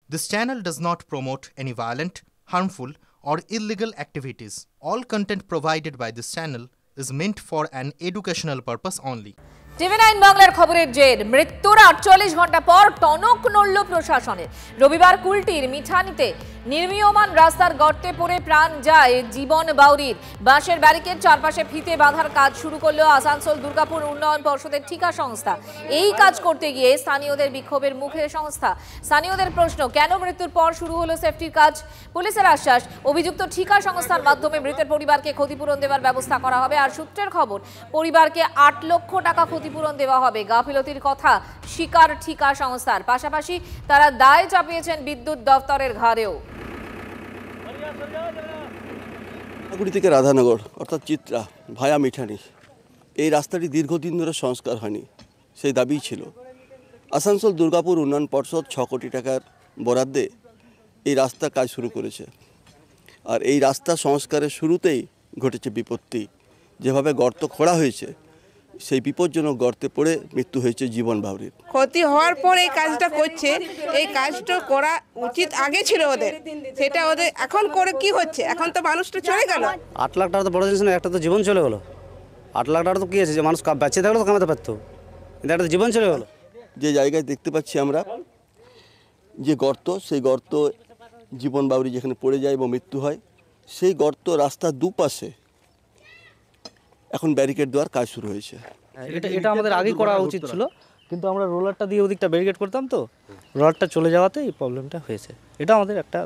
This channel does not promote any violent, harmful, or illegal activities. All content provided by this channel is meant for an educational purpose only. TV9 বাংলার খবরের জের মৃত্যুর 48 ঘন্টা পর টনক নড়ল প্রশাসনের। রবিবার কুলটির মিঠানিতে নির্মীয়মান রাস্তার গর্তে পড়ে প্রাণ যায় জীবন বাউরির। বাঁশের ব্যারিকেড চারপাশে ফিতে বাঁধার কাজ শুরু করল আসানসোল দুর্গাপুর উন্নয়ন পর্ষদের ঠিকা সংস্থা। এই কাজ করতে গিয়ে স্থানীয়দের বিক্ষোভের মুখে সংস্থা। স্থানীয়দের প্রশ্ন, কেন মৃত্যুর পর শুরু হলো সেফটির কাজ? পুলিশের আশ্বাস, অভিযুক্ত ঠিকা সংস্থার মাধ্যমে মৃতের পরিবারকে ক্ষতিপূরণ দেওয়ার ব্যবস্থা করা হবে। আর সূত্রের খবর, পরিবারকে 8 লক্ষ টাকা ক্ষতিপূরণ দেওয়া হবে। গাফিলতির কথা স্বীকার ঠিকা সংস্থার। পাশাপাশি তারা দায় চাপিয়েছেন বিদ্যুৎ দপ্তরের ঘাড়েও। গুড়ি থেকে রাধানগর অর্থাৎ চিত্রা ভায়া মিঠানি, এই রাস্তাটি দীর্ঘদিন ধরে সংস্কার হয়নি, সেই দাবিই ছিল। আসানসোল দুর্গাপুর উন্নয়ন পর্ষদ 6 কোটি টাকার বরাদ্দে এই রাস্তার কাজ শুরু করেছে। আর এই রাস্তা সংস্কারের শুরুতেই ঘটেছে বিপত্তি। যেভাবে গর্ত খোঁড়া হয়েছে, সেই বিপজ্জনক গর্তে পড়ে মৃত্যু হয়েছে জীবন বাউরির। ক্ষতি হওয়ার পর এই কাজটা করছে, এই কাজটা করা উচিত আগে ছিল ওদের, সেটা ওদের এখন করে কি হচ্ছে? এখন তো মানুষটা চলে গেল। 8 লাখ টাকা তো বড় জিনিস না, একটা তো জীবন চলে গেল। 8 লাখ টাকা তো কি আছে যে মানুষ বেঁচে থাকলে তো কামাতে পারতো, কিন্তু একটা জীবন চলে গেল। যে জায়গায় দেখতে পাচ্ছি আমরা যে গর্ত, সেই গর্ত জীবন বাউরি যেখানে পড়ে যায় এবং মৃত্যু হয়, সেই গর্ত রাস্তার দুপাশে এখন ব্যারিকেড দেওয়ার কাজ শুরু হয়েছে। এটা আমাদের আগে করা উচিত ছিল, কিন্তু আমরা রোলারটা দিয়ে ওদিকটা ব্যারিকেড করতাম, তো রোলারটা চলে যাওয়াতে এই প্রবলেমটা হয়েছে। এটা আমাদের একটা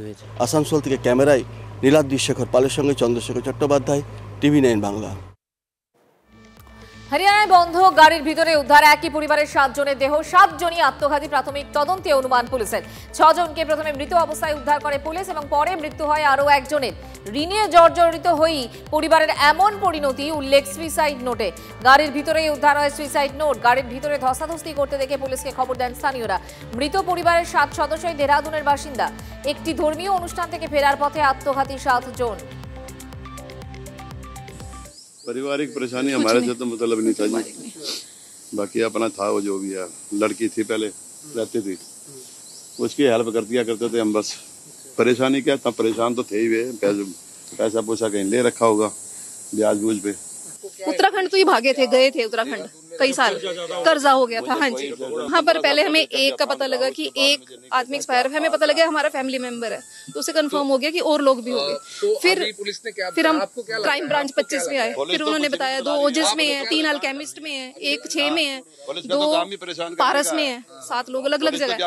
হয়েছে। আসানসোল থেকে ক্যামেরায় নীলাদ্রি শেখর পালের সঙ্গে চন্দ্রশেখর চট্টোপাধ্যায়, TV9 বাংলা। হরিয়ানায় বন্ধ গাড়ির ভিতরে উদ্ধার একই পরিবারের 7 জনের দেহ। 7 জনই আত্মঘাতী প্রাথমিক তদন্তে অনুমান পুলিশের। 6 জনকে প্রথমে মৃত অবস্থায় উদ্ধার করে পুলিশ এবং পরে মৃত্যু হয় আরও একজনের। ঋণে জর্জরিত হয়েই পরিবারের এমন পরিণতি, উল্লেখ সুইসাইড নোটে। গাড়ির ভিতরেই উদ্ধার হয় সুইসাইড নোট। গাড়ির ভিতরে ধস্তাধস্তি করতে দেখে পুলিশকে খবর দেন স্থানীয়রা। মৃত পরিবারের 7 সদস্যই দেহরাদুনের বাসিন্দা। একটি ধর্মীয় অনুষ্ঠান থেকে ফেরার পথে আত্মঘাতী 7 জন। पारिवारिक परेशानी हमारे से तो मतलब नहीं था जी, बाकी अपना था वो जो भी है। लड़की थी पहले रहती थी, उसकी हेल्प कर दिया करते थे हम। बस परेशानी क्या था, परेशान तो थे ही वे। पैसा पूसा कहीं ले रखा होगा ब्याज बूझ पे। उत्तराखंड तो ही भागे थे, गए थे उत्तराखंड कई साल, कर्जा हो गया था। हाँ जी, वहाँ पर पहले हमें एक का पता लगा कि एक आदमी एक्सपायर है, हमें पता लगा हमारा फैमिली मेंबर है, तो उसे कंफर्म हो गया कि और लोग भी हो गए। फिर हम क्राइम ब्रांच 25 में आए, फिर उन्होंने बताया 2 ओजिस में है, 3 अल्केमिस्ट में है, 1 6 में है, 2 पारस में है, 7 लोग अलग अलग जगह।